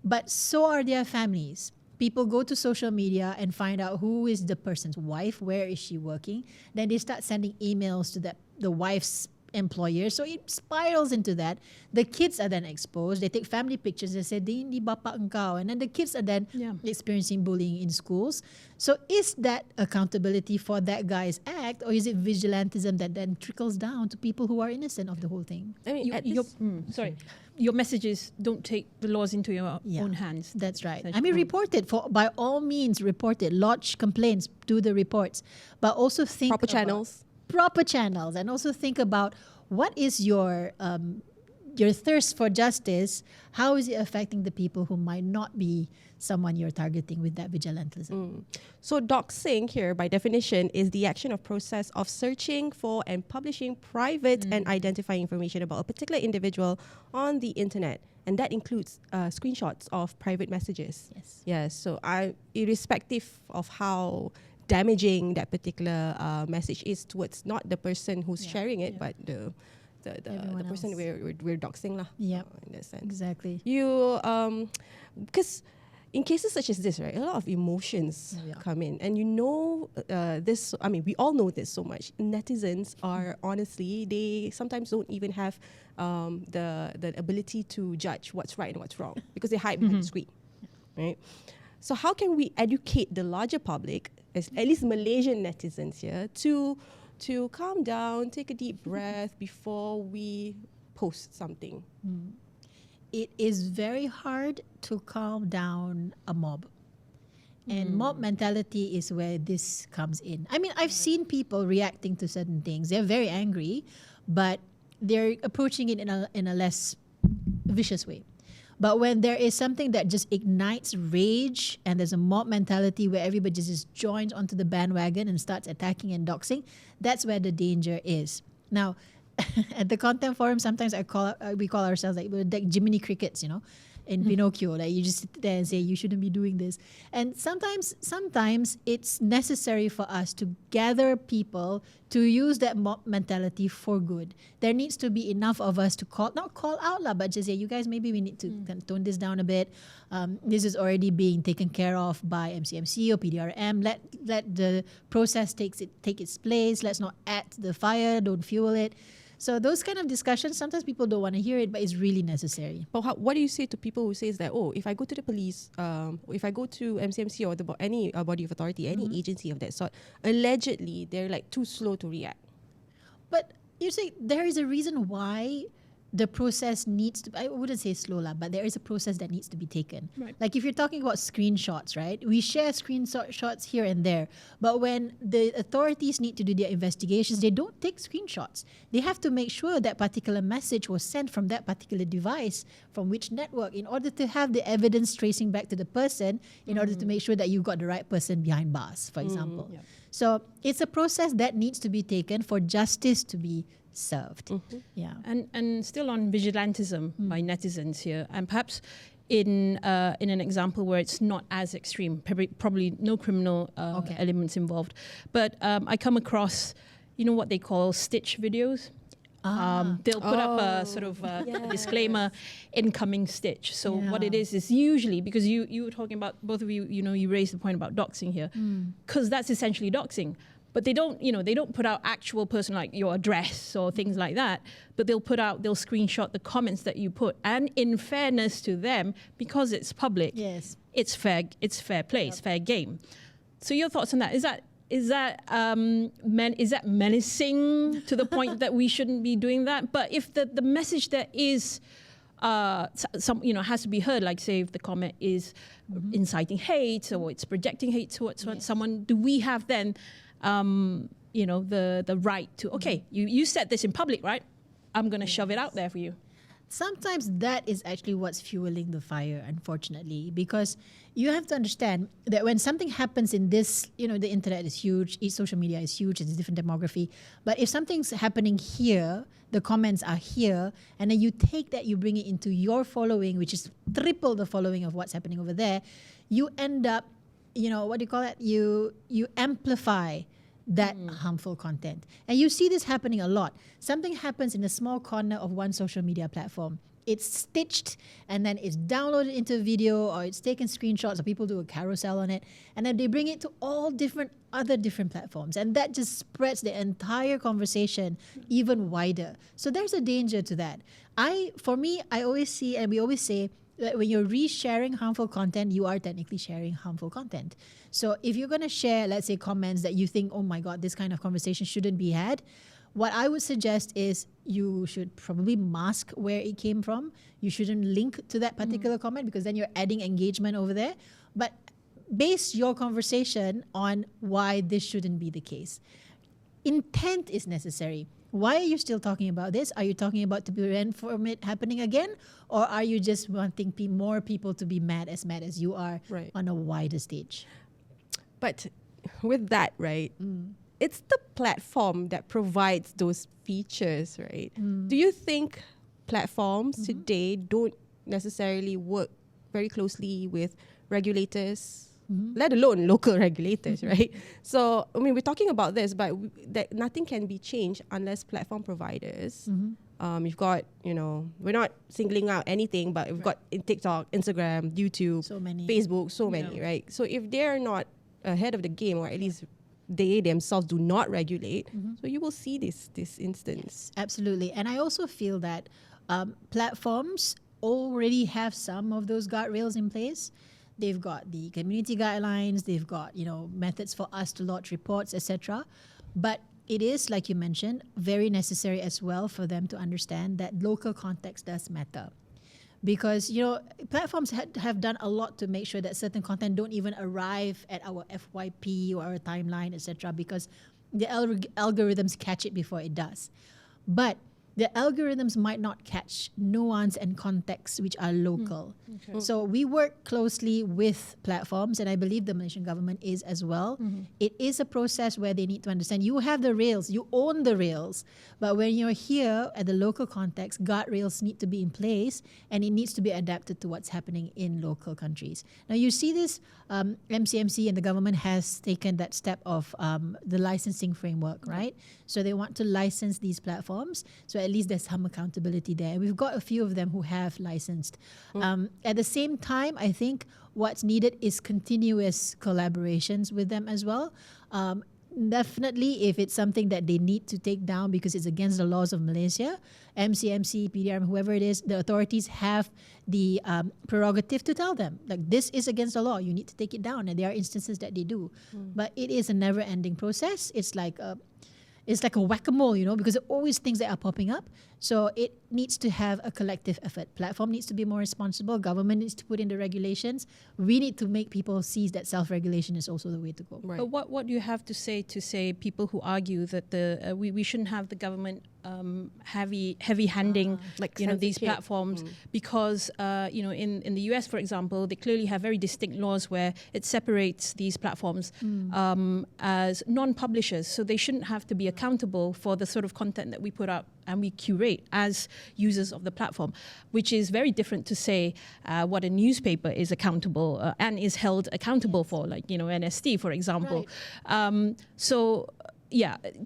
but so are their families. People go to social media and find out who is the person's wife, where is she working. Then they start sending emails to the wife's employer. So it spirals into that. The kids are then exposed. They take family pictures. They say, "Di bapa engkau." And then the kids are then experiencing bullying in schools. So is that accountability for that guy's act, or is it vigilantism that then trickles down to people who are innocent of the whole thing? I mean, your messages don't take the laws into your own hands. That's right. I mean, report it. By all means, report it. Lodge complaints, do the reports. But also think proper channels, and also think about what is your thirst for justice. How is it affecting the people who might not be someone you're targeting with that vigilantism? So doxing here, by definition, is the action or process of searching for and publishing private and identifying information about a particular individual on the internet. And that includes screenshots of private messages. Yes. So irrespective of how damaging that particular message is towards not the person who's sharing it, but the person we're doxing lah. Yeah, in that sense. Exactly. You because in cases such as this, right, a lot of emotions come in, and this. I mean, we all know this so much. Netizens are honestly, they sometimes don't even have the ability to judge what's right and what's wrong because they hide behind the screen, right? So how can we educate the larger public, at least Malaysian netizens here, to calm down, take a deep breath before we post something? It is very hard to calm down a mob. And mob mentality is where this comes in. I mean, I've seen people reacting to certain things. They're very angry, but they're approaching it in a less vicious way. But when there is something that just ignites rage and there's a mob mentality where everybody just joins onto the bandwagon and starts attacking and doxing, that's where the danger is. Now, at the content forum, sometimes we call ourselves like Jiminy Crickets, in Pinocchio. Like you just sit there and say, you shouldn't be doing this. And sometimes it's necessary for us to gather people to use that mob mentality for good. There needs to be enough of us to not call out, but just say, you guys, maybe we need to tone this down a bit. This is already being taken care of by MCMC or PDRM. Let the process take its place. Let's not add to the fire. Don't fuel it. So those kind of discussions, sometimes people don't want to hear it, but it's really necessary. But what do you say to people who says that, if I go to the police, if I go to MCMC or any body of authority, any agency of that sort, allegedly they're like too slow to react? But you say there is a reason why the process needs to, I wouldn't say slow, but there is a process that needs to be taken. Right. Like if you're talking about screenshots, right? We share screenshots here and there. But when the authorities need to do their investigations, they don't take screenshots. They have to make sure that particular message was sent from that particular device, from which network, in order to have the evidence tracing back to the person, in order to make sure that you've got the right person behind bars, for example. Yeah. So it's a process that needs to be taken for justice to be served. Yeah. And still on vigilantism by netizens here, and perhaps in an example where it's not as extreme, probably no criminal elements involved, but I come across, what they call stitch videos. They'll put up a sort of a disclaimer, incoming stitch. So what it is usually, because you were talking about, both of you, you raised the point about doxing here, because that's essentially doxing. But they don't put out actual person like your address or things like that. But they'll screenshot the comments that you put. And in fairness to them, because it's public, it's fair play, it's fair game. So your thoughts on that? Is that menacing to the point that we shouldn't be doing that? But if the message that is has to be heard, like say if the comment is inciting hate or it's projecting hate towards someone, do we have then the right to, you said this in public, right? I'm going to shove it out there for you. sometimes that is actually what's fueling the fire, unfortunately, because you have to understand that when something happens in this, the internet is huge, social media is huge, it's a different demography. But if something's happening here, the comments are here, and then you take that, you bring it into your following, which is triple the following of what's happening over there, you end up, what do you call it? You amplify that harmful content. And you see this happening a lot. Something happens in a small corner of one social media platform. It's stitched and then it's downloaded into a video, or it's taken screenshots, or people do a carousel on it, and then they bring it to all other different platforms, and that just spreads the entire conversation even wider. So there's a danger to that. For me, I always see, and we always say, that when you're resharing harmful content, you are technically sharing harmful content. So if you're going to share, let's say, comments that you think, oh my God, this kind of conversation shouldn't be had, what I would suggest is you should probably mask where it came from. You shouldn't link to that particular comment, because then you're adding engagement over there. But base your conversation on why this shouldn't be the case. Intent is necessary. Why are you still talking about this? Are you talking about to prevent from it happening again? Or are you just wanting more people to be mad as you are on a wider stage? But with that, right, it's the platform that provides those features, right? Do you think platforms today don't necessarily work very closely with regulators, let alone local regulators, right? So, I mean, we're talking about this, but that nothing can be changed unless platform providers. You've got, we're not singling out anything, but we've got TikTok, Instagram, YouTube, so many. Facebook, so many, right? So if they're not ahead of the game, or at least they themselves do not regulate, so you will see this instance. Yes, absolutely. And I also feel that platforms already have some of those guardrails in place. They've got the community guidelines, they've got, methods for us to lodge reports, etc. But it is, like you mentioned, very necessary as well for them to understand that local context does matter. Because, platforms have done a lot to make sure that certain content don't even arrive at our FYP or our timeline, etc. because the algorithms catch it before it does. But the algorithms might not catch nuance and context which are local. So we work closely with platforms, and I believe the Malaysian government is as well. It is a process where they need to understand you have the rails, you own the rails, but when you're here at the local context, guardrails need to be in place, and it needs to be adapted to what's happening in local countries. Now you see this, MCMC and the government has taken that step of the licensing framework, right? So they want to license these platforms, so at least there's some accountability there. We've got a few of them who have licensed. At the same time, I think what's needed is continuous collaborations with them as well. Definitely, if it's something that they need to take down because it's against the laws of Malaysia, MCMC, PDRM, whoever it is, the authorities have the prerogative to tell them, like, this is against the law, you need to take it down. And there are instances that they do. But it is a never-ending process. It's like a whack-a-mole, because there are always things that are popping up. So it needs to have a collective effort. Platform needs to be more responsible. Government needs to put in the regulations. We need to make people see that self-regulation is also the way to go. Right. But what do you have to say people who argue that we shouldn't have the government heavy-handing these platforms because in the US, for example, they clearly have very distinct laws where it separates these platforms as non-publishers, so they shouldn't have to be accountable for the sort of content that we put up and we curate as users of the platform, which is very different to say what a newspaper is accountable and is held accountable for, like NST, for example. Right.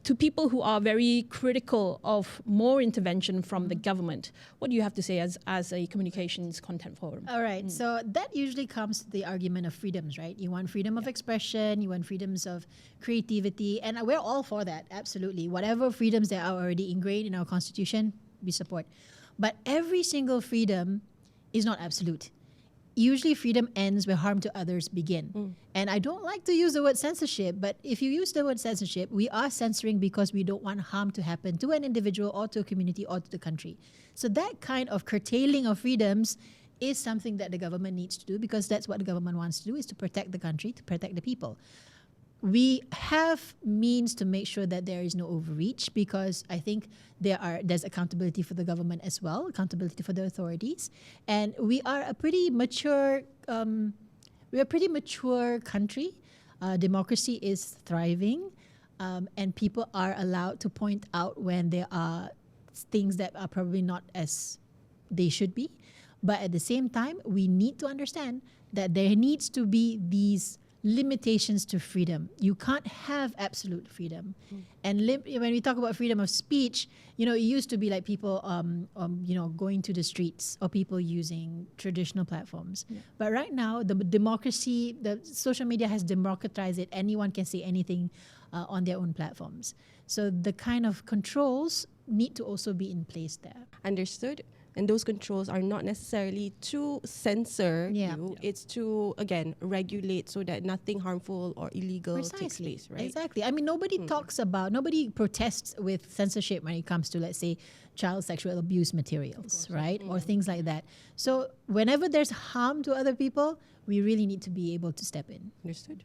To people who are very critical of more intervention from the government, what do you have to say as a communications content forum? All right. So that usually comes to the argument of freedoms, right? You want freedom of expression, you want freedoms of creativity, and we're all for that, absolutely. Whatever freedoms that are already ingrained in our constitution, we support. But every single freedom is not absolute. Usually freedom ends where harm to others begin. And I don't like to use the word censorship, but if you use the word censorship, we are censoring because we don't want harm to happen to an individual or to a community or to the country. So that kind of curtailing of freedoms is something that the government needs to do, because that's what the government wants to do, is to protect the country, to protect the people. we have means to make sure that there is no overreach, because I think there's accountability for the government as well, accountability for the authorities, and we are a pretty mature country. Democracy is thriving, and people are allowed to point out when there are things that are probably not as they should be. But at the same time, we need to understand that there needs to be these limitations to freedom. You can't have absolute freedom. And when we talk about freedom of speech, it used to be like people, going to the streets, or people using traditional platforms. Yeah. But right now, the social media has democratized it. Anyone can say anything on their own platforms. So the kind of controls need to also be in place there. Understood. And those controls are not necessarily to censor you. It's to, again, regulate so that nothing harmful or illegal takes place, right? Exactly. I mean, nobody protests with censorship when it comes to, let's say, child sexual abuse materials, right? Or things like that. So whenever there's harm to other people, we really need to be able to step in. Understood.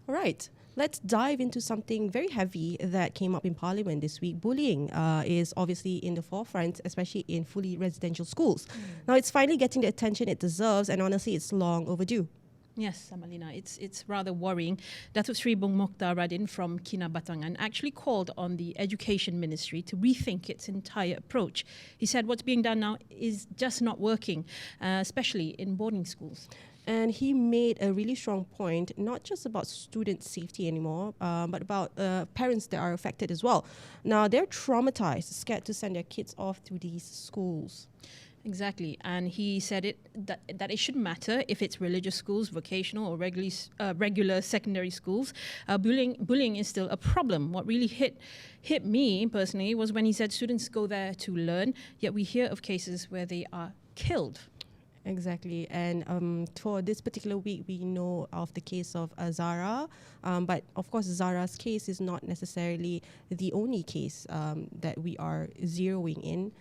All right. Let's dive into something very heavy that came up in Parliament this week. Bullying is obviously in the forefront, especially in fully residential schools. Now, it's finally getting the attention it deserves, and honestly, it's long overdue. Yes, Amalina, it's rather worrying. Datuk Sri Bung Mokhtar Radin from Kinabatangan actually called on the Education Ministry to rethink its entire approach. He said what's being done now is just not working, especially in boarding schools. And he made a really strong point, not just about student safety anymore, but about parents that are affected as well. Now, they're traumatized, scared to send their kids off to these schools. Exactly. And he said that it shouldn't matter if it's religious schools, vocational or regular secondary schools. Bullying is still a problem. What really hit me personally was when he said students go there to learn, yet we hear of cases where they are killed. Exactly. And for this particular week, we know of the case of Zara. But of course, Zara's case is not necessarily the only case that we are zeroing in.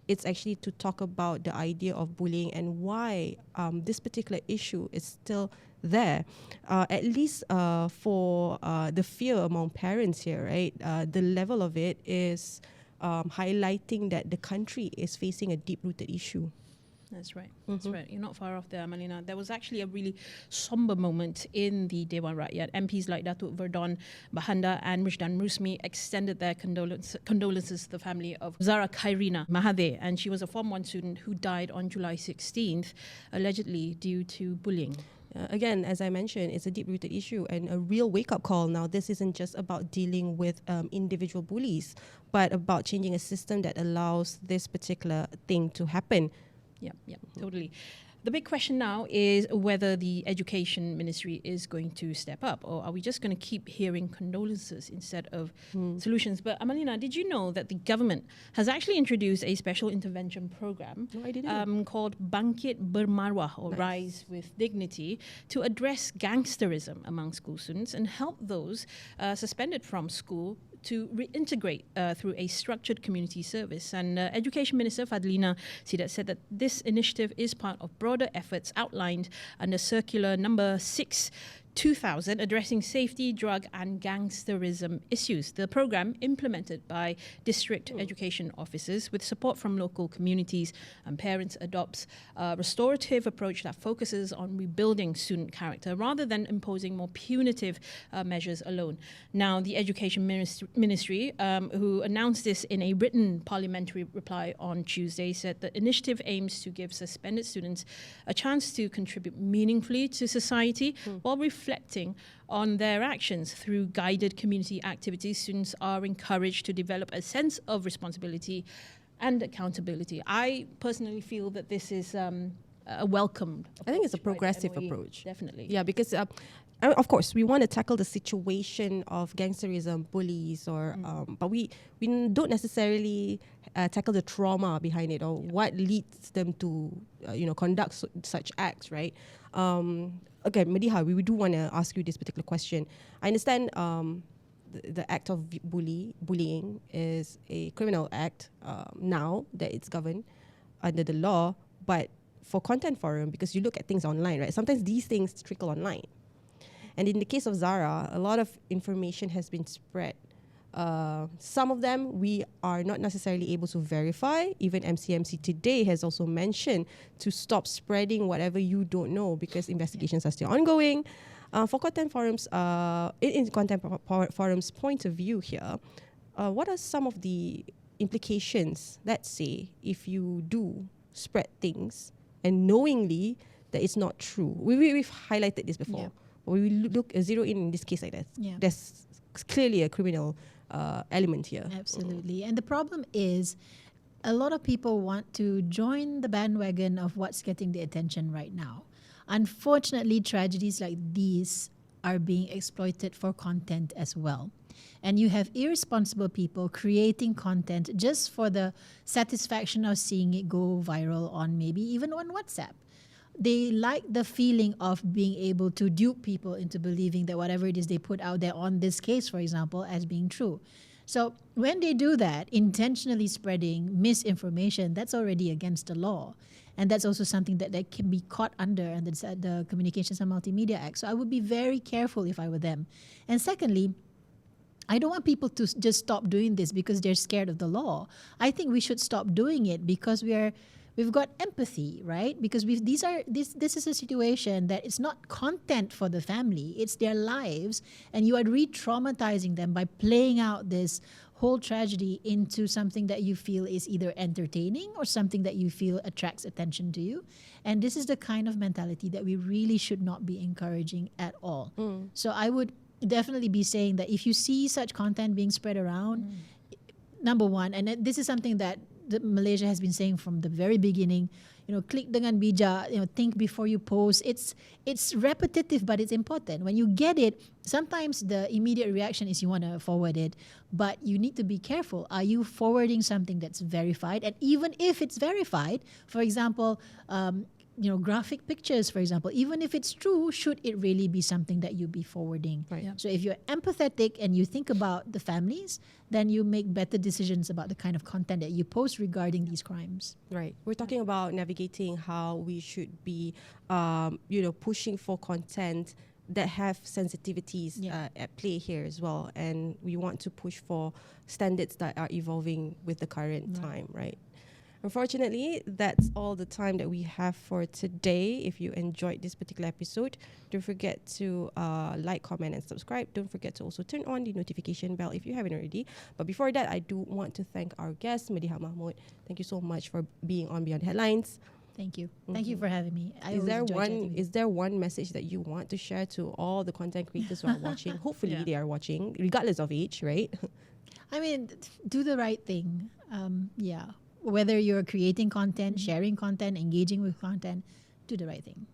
It's actually to talk about the idea of bullying and why this particular issue is still there. At least for the fear among parents here, right? The level of it is highlighting that the country is facing a deep-rooted issue. That's right. That's right. You're not far off there, Malina. There was actually a really somber moment in the Dewan Rakyat. MPs like Datuk Verdon Bahanda and Mujdan Rusmi extended their condolences to the family of Zara Khairina Mahathir, and she was a Form 1 student who died on July 16th, allegedly due to bullying. Again, as I mentioned, it's a deep-rooted issue and a real wake-up call. Now, this isn't just about dealing with individual bullies, but about changing a system that allows this particular thing to happen. Yeah, totally. The big question now is whether the Education Ministry is going to step up, or are we just going to keep hearing condolences instead of solutions? But Amalina, did you know that the government has actually introduced a special intervention program called Bangkit Bermarwah, or Rise with Dignity, to address gangsterism among school students and help those suspended from school to reintegrate through a structured community service. And Education Minister Fadlina Sidat said that this initiative is part of broader efforts outlined under Circular Number 6/2000 addressing safety, drug and gangsterism issues. The program, implemented by district education officers with support from local communities and parents, adopts a restorative approach that focuses on rebuilding student character rather than imposing more punitive measures alone. Now, the Education Ministry, who announced this in a written parliamentary reply on Tuesday, said the initiative aims to give suspended students a chance to contribute meaningfully to society while reflecting on their actions. Through guided community activities, students are encouraged to develop a sense of responsibility and accountability. I personally feel that this is a welcomed approach. I think it's a progressive approach. Definitely. Yeah, because of course, we want to tackle the situation of gangsterism, bullies, or but we don't necessarily tackle the trauma behind it or what leads them to conduct such acts, right? Again, Mediha, we do want to ask you this particular question. I understand the act of bullying is a criminal act now that it's governed under the law, but for content forum, because you look at things online, right? Sometimes these things trickle online. And in the case of Zara, a lot of information has been spread. Some of them we are not necessarily able to verify. Even MCMC today has also mentioned to stop spreading whatever you don't know because investigations are still ongoing. For content forums, in content forums point of view here, what are some of the implications, let's say, if you do spread things and knowingly that it's not true? We've highlighted this before. But we look zero in this case like that. There's clearly a criminal element here. Absolutely. And the problem is a lot of people want to join the bandwagon of what's getting the attention right now. Unfortunately, tragedies like these are being exploited for content as well. And you have irresponsible people creating content just for the satisfaction of seeing it go viral on maybe even on WhatsApp. They like the feeling of being able to dupe people into believing that whatever it is they put out there on this case, for example, as being true. So when they do that, intentionally spreading misinformation, that's already against the law. And that's also something that can be caught under and the Communications and Multimedia Act. So I would be very careful if I were them. And secondly, I don't want people to just stop doing this because they're scared of the law. I think we should stop doing it because we've got empathy, right? Because this is a situation that it's not content for the family, it's their lives, and you are re-traumatizing them by playing out this whole tragedy into something that you feel is either entertaining or something that you feel attracts attention to you. And this is the kind of mentality that we really should not be encouraging at all. So I would definitely be saying that if you see such content being spread around, number one, and this is something that Malaysia has been saying from the very beginning, click dengan bijak, think before you post. It's repetitive, but it's important. When you get it, sometimes the immediate reaction is you want to forward it, but you need to be careful. Are you forwarding something that's verified? And even if it's verified, for example, graphic pictures, for example, even if it's true, should it really be something that you be forwarding? Right. So if you're empathetic and you think about the families, then you make better decisions about the kind of content that you post regarding these crimes. Right. We're talking about navigating how we should be, pushing for content that have sensitivities at play here as well. And we want to push for standards that are evolving with the current time, right? Unfortunately, that's all the time that we have for today. If you enjoyed this particular episode, don't forget to like, comment, and subscribe. Don't forget to also turn on the notification bell if you haven't already. But before that, I do want to thank our guest, Mediha Mahmood. Thank you so much for being on Beyond Headlines. Thank you. Thank you for having me. Is there one message that you want to share to all the content creators who are watching? Hopefully they are watching, regardless of age, right? I mean, do the right thing. Whether you're creating content, sharing content, engaging with content, do the right thing.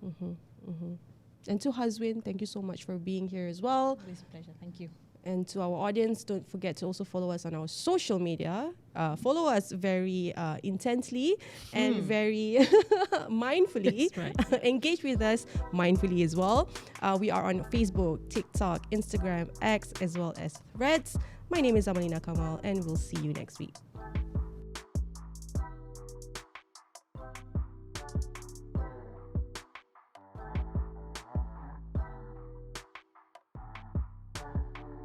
And to Hazwin, thank you so much for being here as well. It's a pleasure. Thank you. And to our audience, don't forget to also follow us on our social media. Follow us very intensely and very mindfully. That's right. Engage with us mindfully as well. We are on Facebook, TikTok, Instagram, X, as well as Threads. My name is Amalina Kamal, and we'll see you next week.